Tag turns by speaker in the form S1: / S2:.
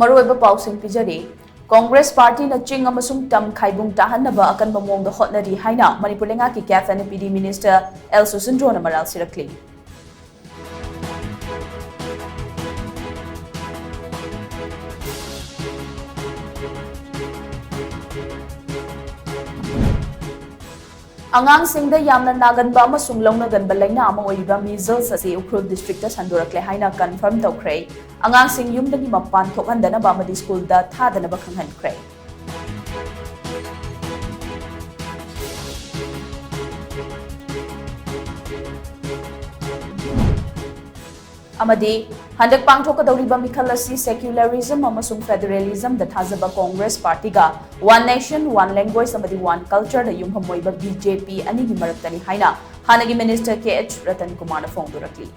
S1: Maruiba pausing pijari, Congress Party na ching amasung tam khaibung tahan na ba akan mamong da hot na di haina Manipur lenga ki Cath and PD Minister El Susundro na maral sirakli. Angang singda yamna nagan ba amasung lawnagan balay na amang oiba measles sa Ukhrul District ta sandurakle haina confirm tawkray. Angang sing yum dani mapan thokan dana ba madi school da thada na ba khanghan kray. Amadi handak pangthokadawriba mikhal asi secularism amasung federalism da thazaba Congress Party ga one nation one language amadi one culture da yumhamoiba BJP ani gi maraktani haina hanagi Minister KH Ratan Kumar na phongdurakli.